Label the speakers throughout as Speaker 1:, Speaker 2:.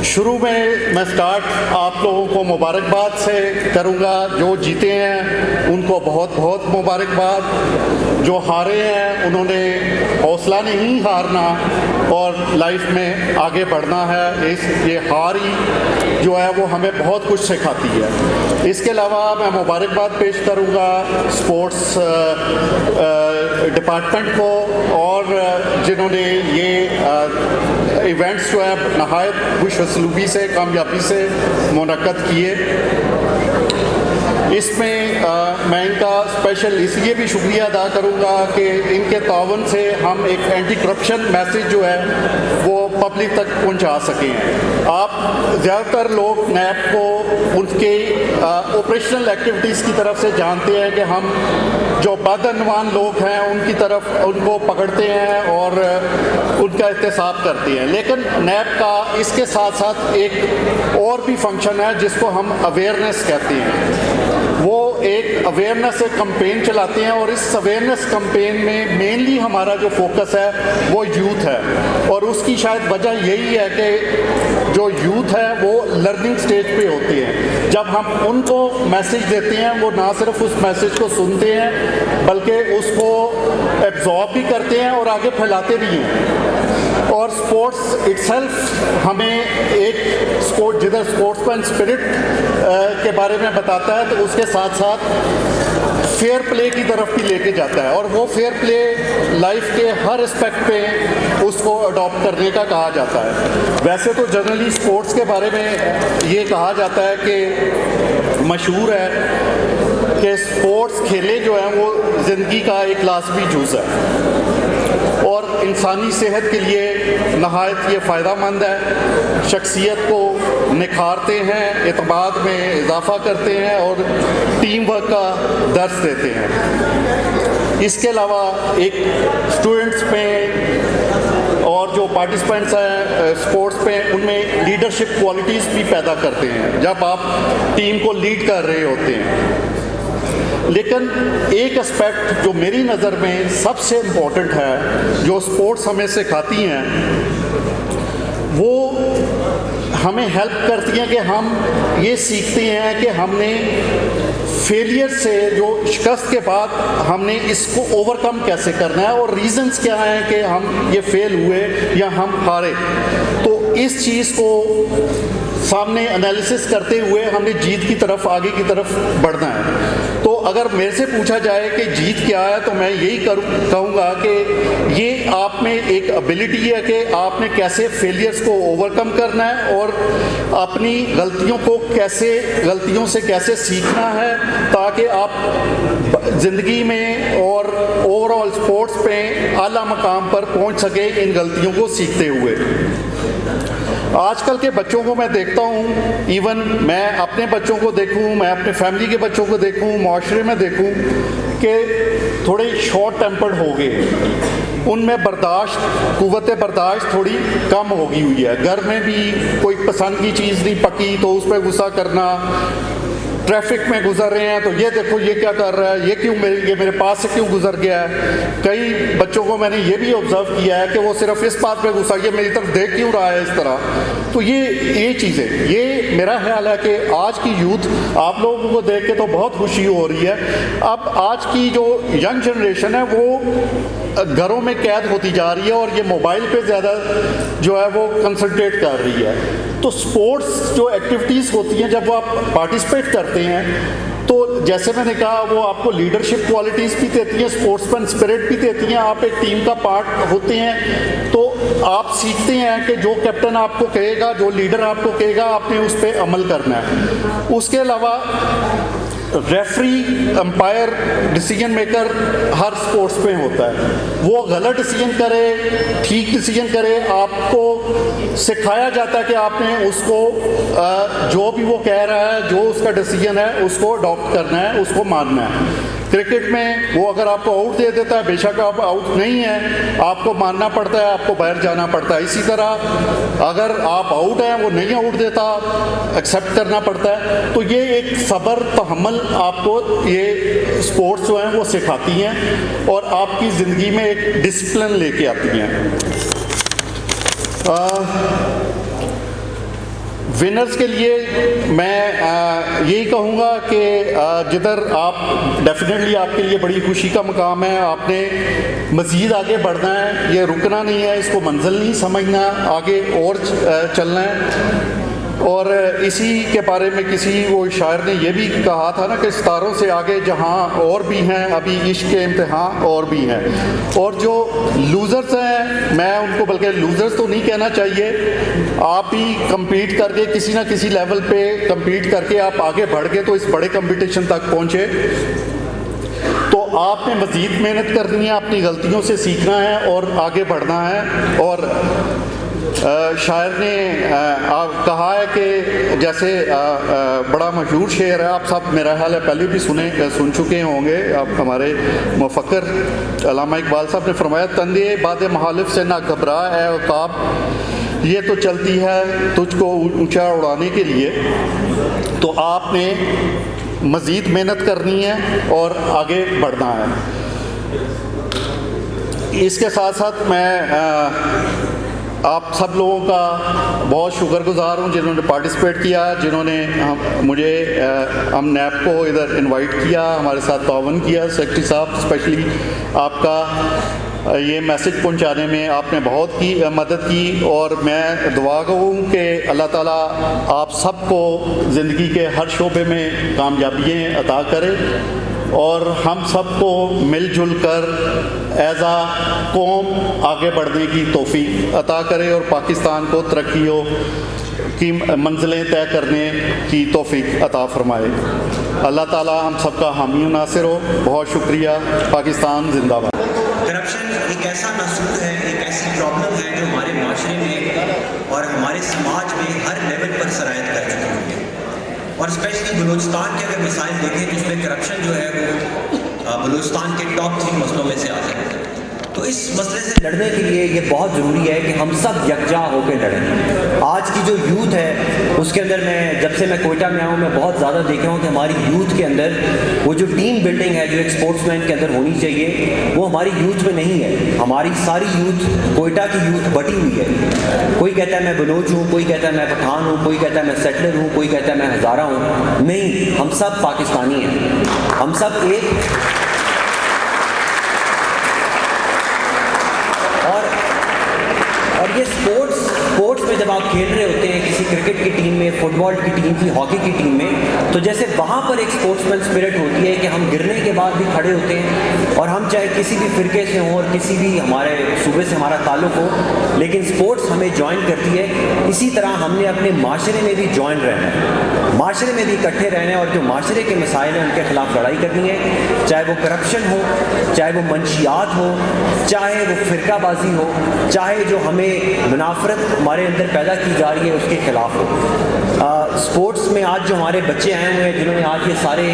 Speaker 1: شروع میں سٹارٹ آپ لوگوں کو مبارکباد سے کروں گا. جو جیتے ہیں ان کو بہت بہت مبارکباد. جو ہارے ہیں انہوں نے حوصلہ نہیں ہارنا اور لائف میں آگے بڑھنا ہے. یہ ہار ہی جو ہے وہ ہمیں بہت کچھ سکھاتی ہے. اس کے علاوہ میں مبارکباد پیش کروں گا اسپورٹس ڈپارٹمنٹ کو اور جنہوں نے یہ ایونٹس جو ہے نہایت خوش اسلوبی سے کامیابی سے منعقد کیے. اس میں میں ان کا اسپیشل اس لیے بھی شکریہ ادا کروں گا کہ ان کے تعاون سے ہم ایک اینٹی کرپشن میسیج جو ہے وہ پبلک تک پہنچا سکے ہیں. آپ زیادہ تر لوگ نیب کو ان کے آپریشنل ایکٹیویٹیز کی طرف سے جانتے ہیں کہ ہم جو بدعنوان لوگ ہیں ان کی طرف ان کو پکڑتے ہیں اور ان کا احتساب کرتے ہیں. لیکن نیب کا اس کے ساتھ ساتھ ایک اور بھی فنکشن ہے جس کو ہم اویئرنیس کہتے ہیں. وہ ایک اویئرنیس کمپین چلاتے ہیں اور اس اویئرنیس کمپین میں مینلی ہمارا جو فوکس ہے وہ یوتھ ہے. اور اس کی شاید وجہ یہی ہے کہ جو یوتھ ہے وہ لرننگ سٹیج پہ ہوتے ہیں. جب ہم ان کو میسیج دیتے ہیں وہ نہ صرف اس میسیج کو سنتے ہیں بلکہ اس کو ایبزارب بھی کرتے ہیں اور آگے پھیلاتے بھی ہیں. اور اسپورٹس اٹ سیلف ہمیں ایک جدھر اسپورٹس مین اسپرٹ کے بارے میں بتاتا ہے تو اس کے ساتھ ساتھ فیئر پلے کی طرف بھی لے کے جاتا ہے. اور وہ فیئر پلے لائف کے ہر اسپیکٹ پہ اس کو اڈاپٹ کرنے کا کہا جاتا ہے. ویسے تو جنرلی اسپورٹس کے بارے میں یہ کہا جاتا ہے کہ مشہور ہے کہ اسپورٹس کھیلے جو ہیں وہ زندگی کا ایک لازمی جز ہے اور انسانی صحت کے لیے نہایت یہ فائدہ مند ہے. شخصیت کو نکھارتے ہیں, اعتماد میں اضافہ کرتے ہیں اور ٹیم ورک کا درس دیتے ہیں. اس کے علاوہ ایک اسٹوڈنٹس میں اور جو پارٹیسپینٹس ہیں اسپورٹس پہ ان میں لیڈرشپ کوالٹیز بھی پیدا کرتے ہیں جب آپ ٹیم کو لیڈ کر رہے ہوتے ہیں. لیکن ایک اسپیکٹ جو میری نظر میں سب سے امپورٹنٹ ہے جو اسپورٹس ہمیں سکھاتی ہیں وہ ہمیں ہیلپ کرتی ہیں کہ ہم یہ سیکھتے ہیں کہ ہم نے فیلئر سے جو شکست کے بعد ہم نے اس کو اوور کم کیسے کرنا ہے اور ریزنز کیا ہیں کہ ہم یہ فیل ہوئے یا ہم ہارے. تو اس چیز کو سامنے انالیسس کرتے ہوئے ہم نے جیت کی طرف آگے کی طرف بڑھنا ہے. تو اگر میرے سے پوچھا جائے کہ جیت کیا ہے تو میں یہی کہوں گا کہ یہ آپ میں ایک ابیلٹی ہے کہ آپ نے کیسے فیلئرز کو اوور کم کرنا ہے اور اپنی غلطیوں سے کیسے سیکھنا ہے تاکہ آپ زندگی میں اور اوور آل اسپورٹس پہ اعلیٰ مقام پر پہنچ سکے ان غلطیوں کو سیکھتے ہوئے. آج کل کے بچوں کو میں دیکھتا ہوں, ایون میں اپنے بچوں کو دیکھوں, میں اپنے فیملی کے بچوں کو دیکھوں, معاشرے میں دیکھوں کہ تھوڑے شارٹ ٹیمپرڈ ہو گئے. ان میں قوت برداشت تھوڑی کم ہو گئی ہوئی ہے. گھر میں بھی کوئی پسند کی چیز نہیں پکی تو اس پہ غصہ کرنا, ٹریفک میں گزر رہے ہیں تو یہ دیکھو یہ کیا کر رہا ہے, یہ میرے پاس سے کیوں گزر گیا ہے. کئی بچوں کو میں نے یہ بھی آبزرو کیا ہے کہ وہ صرف اس بات پہ غصہ یہ میری طرف دیکھ کیوں رہا ہے اس طرح. تو یہ چیزیں, یہ میرا خیال ہے کہ آج کی یوتھ آپ لوگوں کو دیکھ کے تو بہت خوشی ہو رہی ہے. اب آج کی جو ینگ جنریشن ہے وہ گھروں میں قید ہوتی جا رہی ہے اور یہ موبائل پہ زیادہ جو ہے وہ کنسنٹریٹ کر رہی ہے. تو اسپورٹس جو ایکٹیویٹیز ہوتی ہیں جب وہ آپ پارٹیسپیٹ کرتے ہیں تو جیسے میں نے کہا وہ آپ کو لیڈرشپ کوالٹیز بھی دیتی ہیں, اسپورٹس مین اسپرٹ بھی دیتی ہیں, آپ ایک ٹیم کا پارٹ ہوتے ہیں. تو آپ سیکھتے ہیں کہ جو کیپٹن آپ کو کہے گا, جو لیڈر آپ کو کہے گا, آپ نے اس پہ عمل کرنا ہے. اس کے علاوہ ریفری, امپائر, ڈیسیجن میکر ہر اسپورٹس میں ہوتا ہے. وہ غلط ڈیسیجن کرے, ٹھیک ڈیسیجن کرے, آپ کو سکھایا جاتا ہے کہ آپ نے اس کو جو بھی وہ کہہ رہا ہے, جو اس کا ڈیسیجن ہے اس کو اڈاپٹ کرنا ہے, اس کو ماننا ہے. کرکٹ میں وہ اگر آپ کو آؤٹ دے دیتا ہے, بے شک آپ آؤٹ نہیں ہیں, آپ کو ماننا پڑتا ہے, آپ کو باہر جانا پڑتا ہے. اسی طرح اگر آپ آؤٹ ہیں, وہ نہیں آؤٹ دیتا, ایکسیپٹ کرنا پڑتا ہے. تو یہ ایک صبر, تحمل آپ کو یہ اسپورٹس جو ہیں وہ سکھاتی ہیں اور آپ کی زندگی میں ایک ڈسپلن لے کے آتی ہیں. ونرز کے لیے میں یہی کہوں گا کہ جدھر آپ ڈیفینیٹلی آپ کے لیے بڑی خوشی کا مقام ہے، آپ نے مزید آگے بڑھنا ہے، یہ رکنا نہیں ہے، اس کو منزل نہیں سمجھنا، آگے اور چلنا ہے۔ اور اسی کے بارے میں کسی وہ شاعر نے یہ بھی کہا تھا نا کہ ستاروں سے آگے جہاں اور بھی ہیں، ابھی عشق کے امتحان اور بھی ہیں۔ اور جو لوزرز ہیں، میں ان کو بلکہ لوزرز تو نہیں کہنا چاہیے، آپ ہی کمپیٹ کر کے کسی نہ کسی لیول پہ کمپیٹ کر کے آپ آگے بڑھ گئے تو اس بڑے کمپٹیشن تک پہنچے، تو آپ نے مزید محنت کرنی ہے، اپنی غلطیوں سے سیکھنا ہے اور آگے بڑھنا ہے۔ اور شاعر نے کہا ہے کہ جیسے بڑا مشہور شعر ہے، آپ سب میرا خیال ہے پہلے بھی سن چکے ہوں گے، آپ ہمارے مفکر علامہ اقبال صاحب نے فرمایا، تندے باد محالف سے نہ گھبرا اے عقاب، یہ تو چلتی ہے تجھ کو اونچا اڑانے کے لیے۔ تو آپ نے مزید محنت کرنی ہے اور آگے بڑھنا ہے۔ اس کے ساتھ ساتھ میں آپ سب لوگوں کا بہت شکر گزار ہوں جنہوں نے پارٹیسپیٹ کیا، جنہوں نے ہم نیب کو ادھر انوائٹ کیا، ہمارے ساتھ تعاون کیا۔ سیکرٹری صاحب اسپیشلی آپ کا یہ میسج پہنچانے میں آپ نے بہت کی مدد کی، اور میں دعا گو ہوں کہ اللہ تعالیٰ آپ سب کو زندگی کے ہر شعبے میں کامیابیاں عطا کرے، اور ہم سب کو مل جل کر ایز اے قوم آگے بڑھنے کی توفیق عطا کرے، اور پاکستان کو ترقیوں کی منزلیں طے کرنے کی توفیق عطا فرمائے۔ اللہ تعالیٰ ہم سب کا حامی و ناصر ہو۔ بہت شکریہ۔ پاکستان زندہ باد۔
Speaker 2: کرپشن ایک ایسا ناسور ہے، ایک ایسی پرابلم ہے جو ہمارے معاشرے میں اور ہمارے سماج میں ہر لیول پر سرایت کر چکی ہے، اور اسپیشلی بلوچستان کے اگر مثال دیکھیں تو اس میں کرپشن جو ہے وہ بلوچستان کے ٹاپ 3 مسئلوں میں سے آتا ہے۔ تو اس مسئلے سے لڑنے کے لیے یہ بہت ضروری ہے کہ ہم سب یکجا ہو کے لڑیں۔ آج کی جو یوتھ ہے اس کے اندر، میں جب سے میں کوئٹہ میں آؤں میں بہت زیادہ دیکھا ہوں کہ ہماری یوتھ کے اندر وہ جو ٹیم بلڈنگ ہے جو ایک اسپورٹس مین کے اندر ہونی چاہیے، وہ ہماری یوتھ میں نہیں ہے۔ ہماری ساری یوتھ، کوئٹہ کی یوتھ بٹی ہوئی ہے، کوئی کہتا ہے میں بلوچ ہوں، کوئی کہتا ہے میں پٹھان ہوں، کوئی کہتا ہے میں سیٹلر ہوں، کوئی کہتا ہے میں ہزارہ ہوں۔ نہیں، ہم سب پاکستانی ہیں، ہم سب ایک۔ اور یہ اسپورٹس میں جب آپ کھیل رہے ہوتے ہیں کسی کرکٹ کی ٹیم میں، فٹ بال کی ٹیم کی، ہاکی کی ٹیم میں، تو جیسے وہاں پر ایک اسپورٹس مین اسپرٹ ہوتی ہے کہ ہم گرنے کے بعد بھی کھڑے ہوتے ہیں، اور ہم چاہے کسی بھی فرقے سے ہوں اور کسی بھی ہمارے صوبے سے ہمارا تعلق ہو، لیکن اسپورٹس ہمیں جوائن کرتی ہے۔ اسی طرح ہم نے اپنے معاشرے میں بھی جوائن رہنا ہے، معاشرے میں بھی اکٹھے رہنا ہے، اور جو معاشرے کے مسائل ہیں ان کے خلاف لڑائی کرنی ہے، چاہے وہ کرپشن ہو، چاہے وہ منشیات ہو، چاہے وہ فرقہ بازی ہو، چاہے جو ہمیں منافرت ہمارے اندر پیدا کی جا رہی ہے اس کے خلاف ہو۔ اسپورٹس میں آج جو ہمارے بچے آئے ہوئے ہیں جنہوں نے آج یہ سارے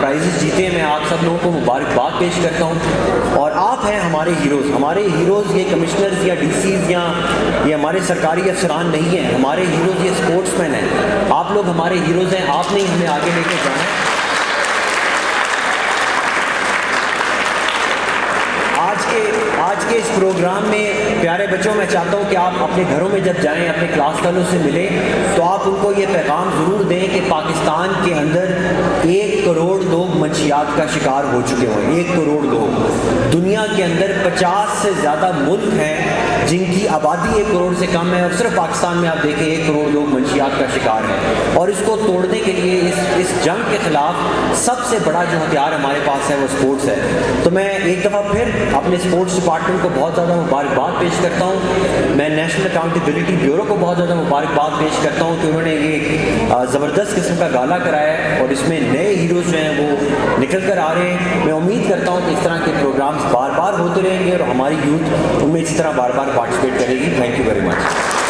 Speaker 2: پرائزز جیتے ہیں، میں آپ سب لوگوں کو مبارکباد پیش کرتا ہوں، اور آپ ہیں ہمارے ہیروز۔ ہمارے ہیروز یہ کمشنرز یا ڈی سیز یا یہ ہمارے سرکاری افسران نہیں ہیں، ہمارے ہیروز یہ اسپورٹس مین ہیں۔ آپ لوگ ہمارے ہیروز ہیں، آپ نے ہمیں آگے لے کے جانا ہے۔ آج کے اس پروگرام میں پیارے بچوں، میں چاہتا ہوں کہ آپ اپنے گھروں میں جب جائیں، اپنے کلاس فیلو سے ملیں، تو آپ ان کو یہ پیغام ضرور دیں کہ پاکستان کے اندر 1 کروڑ لوگ منشیات کا شکار ہو چکے ہوئے ہیں۔ 1 کروڑ لوگ۔ دنیا کے اندر 50 سے زیادہ ملک ہیں جن کی آبادی 1 کروڑ سے کم ہے، اور صرف پاکستان میں آپ دیکھیں 1 کروڑ لوگ منشیات کا شکار ہیں، اور اس کو توڑنے کے لیے اس جنگ کے خلاف سب سے بڑا جو ہتھیار ہمارے پاس ہے وہ اسپورٹس ہے۔ تو میں ایک دفعہ پھر اپنے اسپورٹس ڈپارٹمنٹ کو بہت زیادہ مبارکباد پیش کرتا ہوں۔ میں نیشنل اکاؤنٹیبلٹی بیورو کو بہت زیادہ مبارکباد پیش کرتا ہوں کہ انہوں نے یہ زبردست قسم کا گالا کرایا ہے، اور اس میں نئے ہیروز جو ہیں وہ نکل کر آ رہے ہیں۔ میں امید کرتا ہوں کہ اس طرح کے پروگرامز بار بار ہوتے رہیں گے، اور ہماری یوتھ ان میں اسی طرح بار بار پارٹیسپیٹ کرے گی۔ Thank you very much.